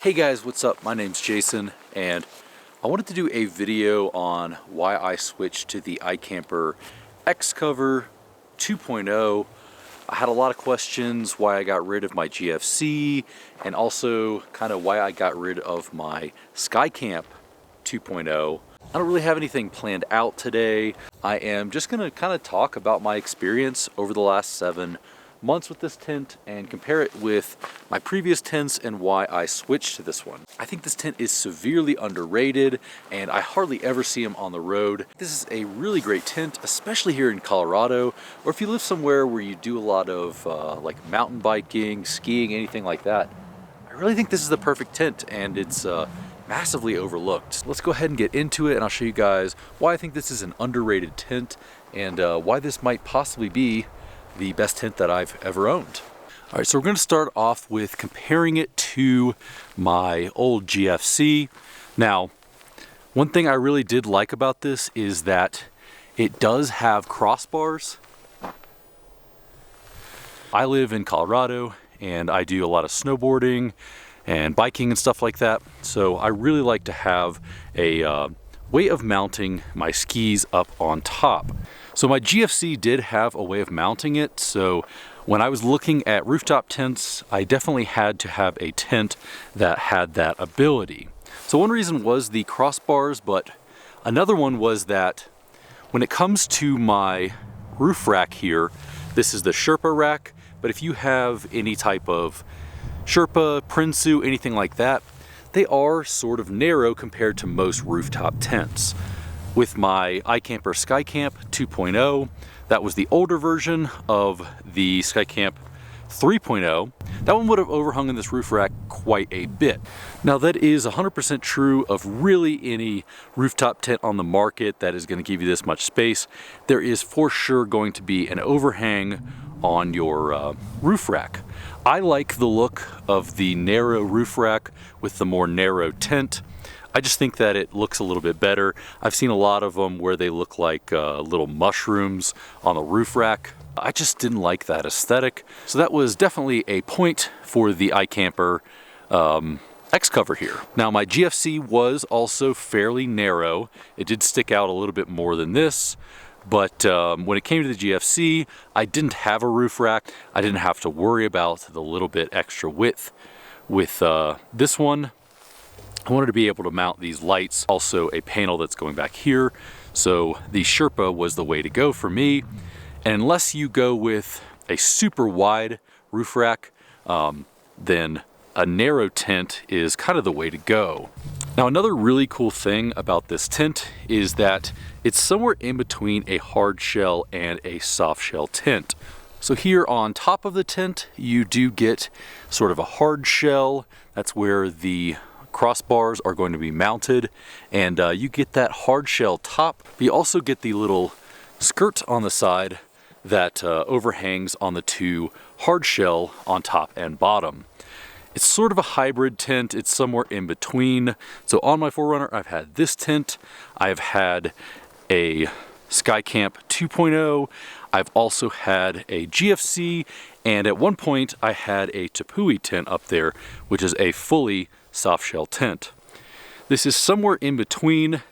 Hey guys, what's up? My name's Jason, and I wanted to do a video on why I switched to the iKamper Xcover 2.0. I had a lot of questions why I got rid of my GFC, and also kind of why I got rid of my SkyCamp 2.0. I don't really have anything planned out today. I am just going to kind of talk about my experience over the last 7 months with this tent and compare it with my previous tents and why I switched to this one. I think this tent is severely underrated and I hardly ever see them on the road. This is a really great tent, especially here in Colorado, or if you live somewhere where you do a lot of like mountain biking, skiing, anything like that. I really think this is the perfect tent, and it's massively overlooked. Let's go ahead and get into it, and I'll show you guys why I think this is an underrated tent and why this might possibly be the best tent that I've ever owned. All right, so we're going to start off with comparing it to my old GFC. Now, one thing I really did like about this is that it does have crossbars. I live in Colorado and I do a lot of snowboarding and biking and stuff like that. So I really like to have a way of mounting my skis up on top. So my GFC did have a way of mounting it, so when I was looking at rooftop tents, I definitely had to have a tent that had that ability. So one reason was the crossbars, but another one was that when it comes to my roof rack here, this is the Sherpa rack, but if you have any type of Sherpa, Prinsu, anything like that, they are sort of narrow compared to most rooftop tents. With my iKamper SkyCamp 2.0, that was the older version of the SkyCamp 3.0. That one would have overhung in this roof rack quite a bit. Now that is 100% true of really any rooftop tent on the market that is going to give you this much space. There is for sure going to be an overhang on your roof rack. I like the look of the narrow roof rack with the more narrow tent. I just think that it looks a little bit better. I've seen a lot of them where they look like little mushrooms on the roof rack. I just didn't like that aesthetic. So that was definitely a point for the iKamper Xcover here. Now my GFC was also fairly narrow. It did stick out a little bit more than this. But when it came to the GFC, I didn't have a roof rack. I didn't have to worry about the little bit extra width. With this one, I wanted to be able to mount these lights, also a panel that's going back here. So the Sherpa was the way to go for me. And unless you go with a super wide roof rack, then a narrow tent is kind of the way to go. Now another really cool thing about this tent is that it's somewhere in between a hard shell and a soft shell tent. So here on top of the tent, you do get sort of a hard shell. That's where the crossbars are going to be mounted, and you get that hard shell top. But you also get the little skirt on the side that overhangs on the two hard shell on top and bottom. It's sort of a hybrid tent. It's somewhere in between. So on my 4Runner, I've had this tent. I've had a SkyCamp 2.0. I've also had a GFC, and at one point I had a Tepui tent up there, which is a fully soft shell tent. This is somewhere in between,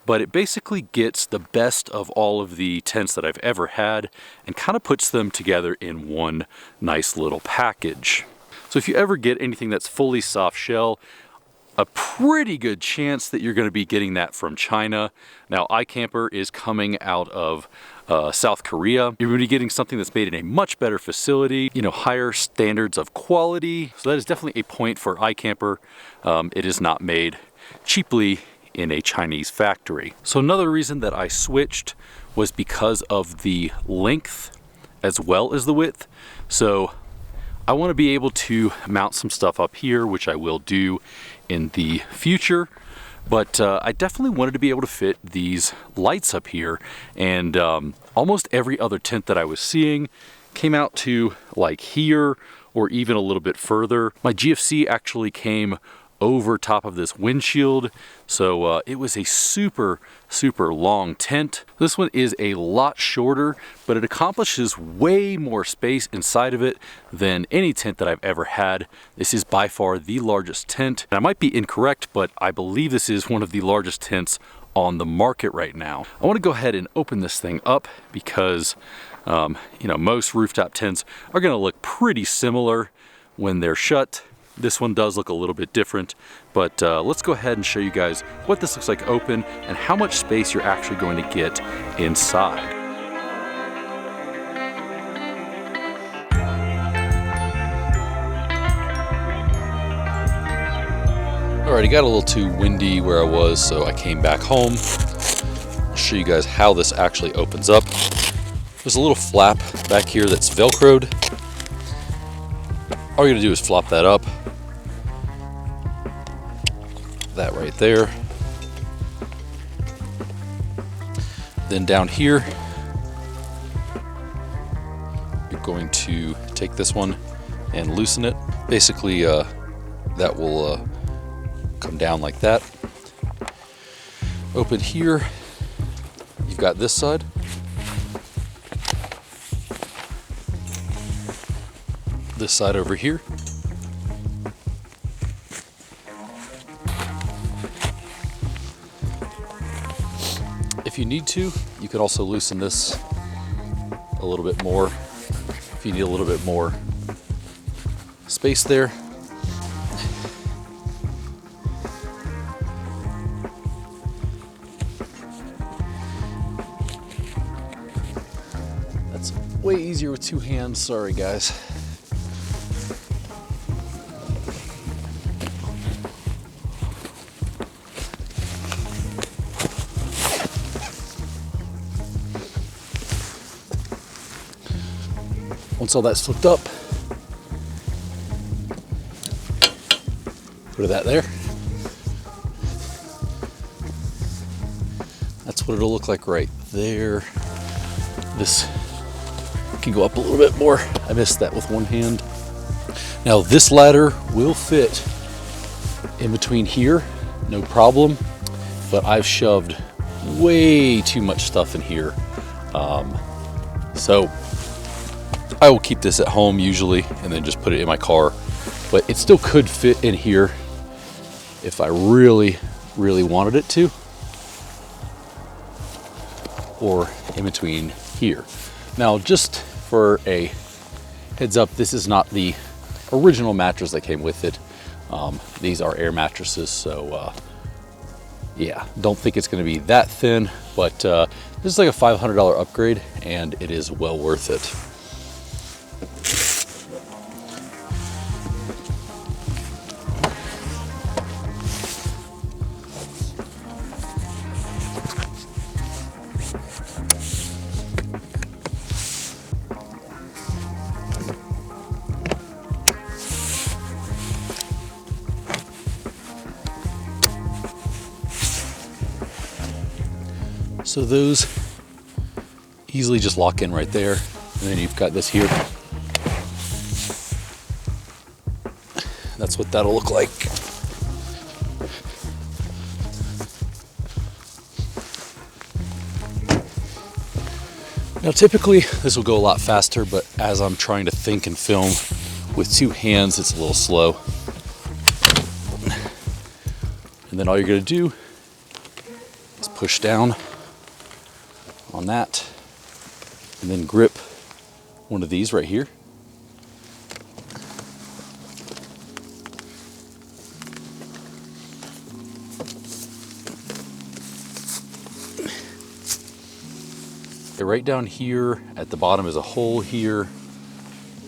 but it basically gets the best of all of the tents that I've ever had and kind of puts them together in one nice little package. So if you ever get anything that's fully soft shell, a pretty good chance that you're going to be getting that from China. Now iKamper is coming out of South Korea. You're going to be getting something that's made in a much better facility, you know, higher standards of quality. So that is definitely a point for iKamper. It is not made cheaply in a Chinese factory. So another reason that I switched was because of the length as well as the width. So I want to be able to mount some stuff up here, which I will do in the future, but I definitely wanted to be able to fit these lights up here, and almost every other tent that I was seeing came out to like here or even a little bit further. My GFC actually came over top of this windshield. So it was a super long tent. This one is a lot shorter, but it accomplishes way more space inside of it than any tent that I've ever had. This is by far the largest tent. And I might be incorrect, but I believe this is one of the largest tents on the market right now. I want to go ahead and open this thing up because you know, most rooftop tents are going to look pretty similar when they're shut. This one does look a little bit different, but let's go ahead and show you guys what this looks like open and how much space you're actually going to get inside. All right, it got a little too windy where I was, so I came back home. I'll show you guys how this actually opens up. There's a little flap back here that's Velcroed. All you're gonna do is flop that up. That right there. Then down here, you're going to take this one and loosen it. Basically, that will come down like that. Open here, you've got this side. This side over here. If you need to, you can also loosen this a little bit more if you need a little bit more space there. That's way easier with two hands, sorry guys. Once all that's flipped up, put that there. That's what it'll look like right there. This can go up a little bit more. I missed that with one hand. Now this ladder will fit in between here, no problem, but I've shoved way too much stuff in here. So I will keep this at home usually and then just put it in my car, but it still could fit in here if I really wanted it to, or in between here. Now, just for a heads up, this is not the original mattress that came with it. These are air mattresses, so yeah, don't think it's going to be that thin, but this is like a $500 upgrade and it is well worth it. So those easily just lock in right there. And then you've got this here. That's what that'll look like. Now typically this will go a lot faster, but as I'm trying to think and film with two hands, it's a little slow. And then all you're gonna do is push down on that and then grip one of these right here. Right down here at the bottom is a hole here,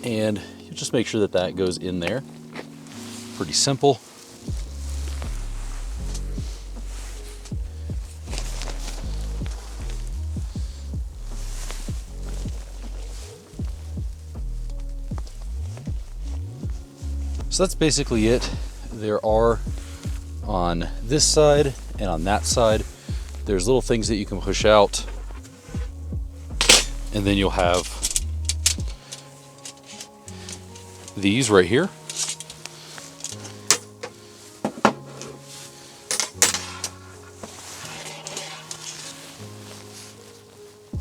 and you just make sure that that goes in there. Pretty simple. So that's basically it. There are on this side and on that side, there's little things that you can push out, and then you'll have these right here.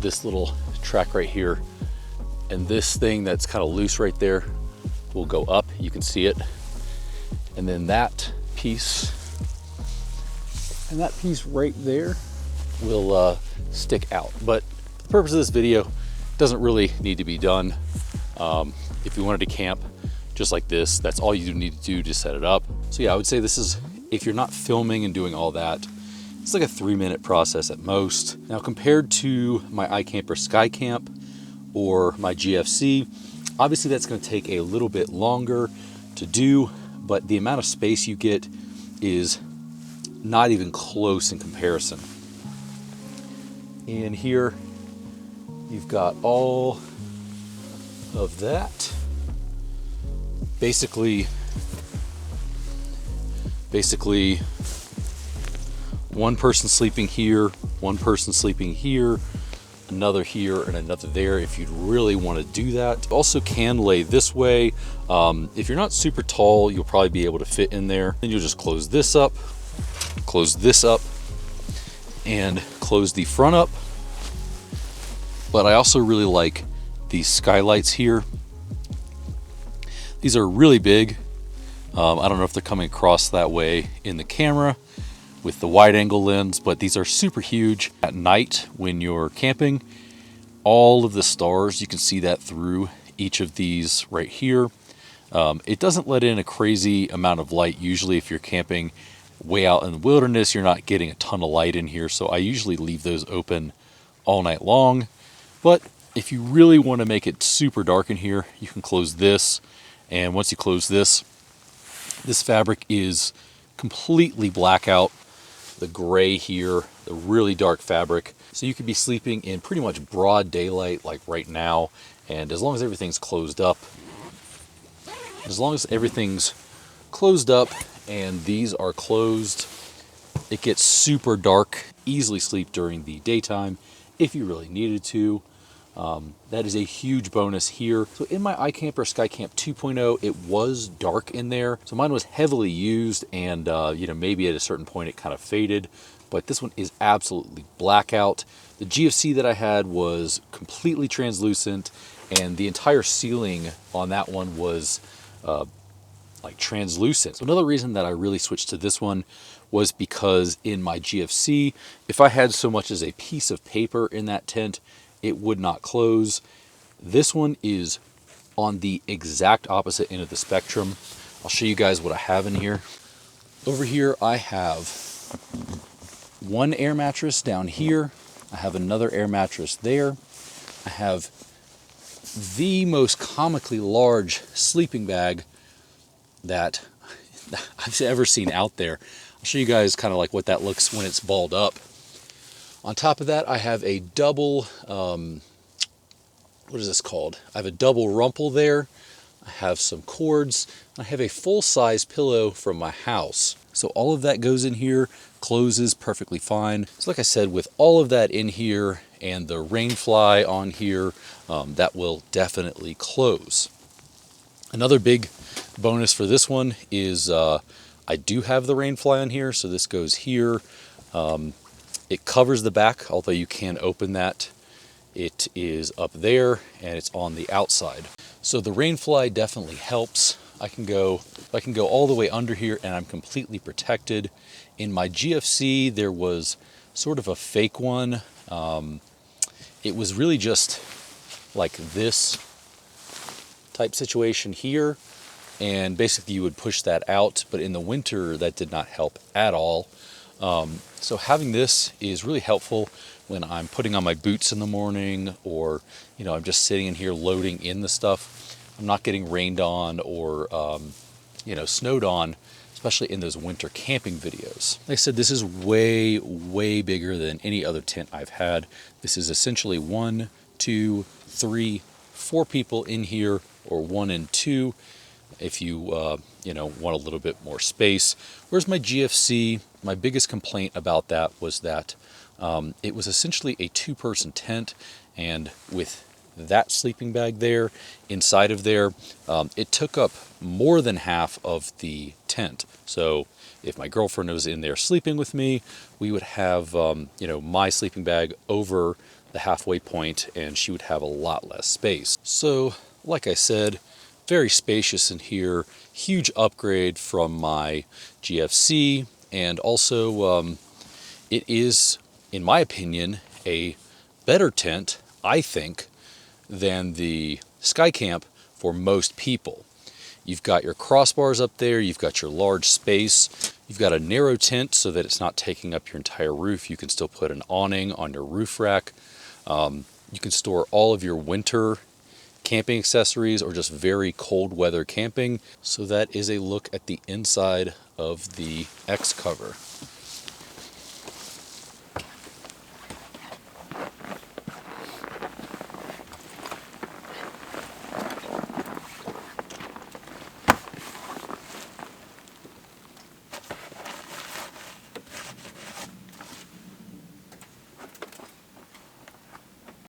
this little track right here, and this thing that's kind of loose right there will go up. You can see it. And then that piece and that piece right there will stick out. But for the purpose of this video, it doesn't really need to be done. If you wanted to camp just like this, that's all you need to do to set it up. So yeah, I would say this is, if you're not filming and doing all that, it's like a 3-minute process at most. Now, compared to my iKamper SkyCamp or my GFC, obviously that's going to take a little bit longer to do, but the amount of space you get is not even close in comparison. And here you've got all of that. Basically one person sleeping here, one person sleeping here, another here, and another there if you'd really want to do that. You also can lay this way. If you're not super tall, you'll probably be able to fit in there. Then you'll just close this up, and close the front up. But I also really like these skylights here. These are really big. I don't know if they're coming across that way in the camera with the wide angle lens, but these are super huge. At night when you're camping, all of the stars, you can see that through each of these right here. It doesn't let in a crazy amount of light. Usually if you're camping way out in the wilderness, you're not getting a ton of light in here, so I usually leave those open all night long. But if you really want to make it super dark in here, you can close this, and once you close this fabric is completely blackout. The gray here, the really dark fabric. So you could be sleeping in pretty much broad daylight like right now, and as long as everything's closed up, and these are closed, it gets super dark. Easily sleep during the daytime if you really needed to. That is a huge bonus here. So in my iKamper SkyCamp 2.0, it was dark in there. So mine was heavily used, and maybe at a certain point it kind of faded, but this one is absolutely blackout. The GFC that I had was completely translucent, and the entire ceiling on that one was like translucent. So another reason that I really switched to this one was because in my GFC, if I had so much as a piece of paper in that tent, it would not close. This one is on the exact opposite end of the spectrum. I'll show you guys what I have in here. Over here I have one air mattress down here. I have another air mattress there. I have the most comically large sleeping bag that I've ever seen out there. I'll show you guys kind of like what that looks when it's balled up. On top of that, I have a double, what is this called? I have a double rumple there. I have some cords. I have a full-size pillow from my house. So all of that goes in here, closes perfectly fine. So like I said, with all of that in here and the rain fly on here, that will definitely close. Another big bonus for this one is I do have the rain fly on here, so this goes here. It covers the back, although you can open that. It is up there and it's on the outside. So the rain fly definitely helps. I can go all the way under here and I'm completely protected. In my GFC, there was sort of a fake one. It was really just like this type situation here. And basically you would push that out, but in the winter that did not help at all. So having this is really helpful when I'm putting on my boots in the morning, or I'm just sitting in here loading in the stuff. I'm not getting rained on or snowed on, especially in those winter camping videos. Like I said, this is way, way bigger than any other tent I've had. This is essentially 1, 2, 3, 4 people in here, or 1 and 2 if you want a little bit more space. Whereas my GFC, my biggest complaint about that was that it was essentially a 2-person tent, and with that sleeping bag there, inside of there, it took up more than half of the tent. So if my girlfriend was in there sleeping with me, we would have my sleeping bag over the halfway point, and she would have a lot less space. So, like I said, very spacious in here, huge upgrade from my GFC, and also it is, in my opinion, a better tent, I think, than the SkyCamp for most people. You've got your crossbars up there, you've got your large space, you've got a narrow tent so that it's not taking up your entire roof. You can still put an awning on your roof rack. You can store all of your winter camping accessories or just very cold weather camping. So that is a look at the inside of the X cover.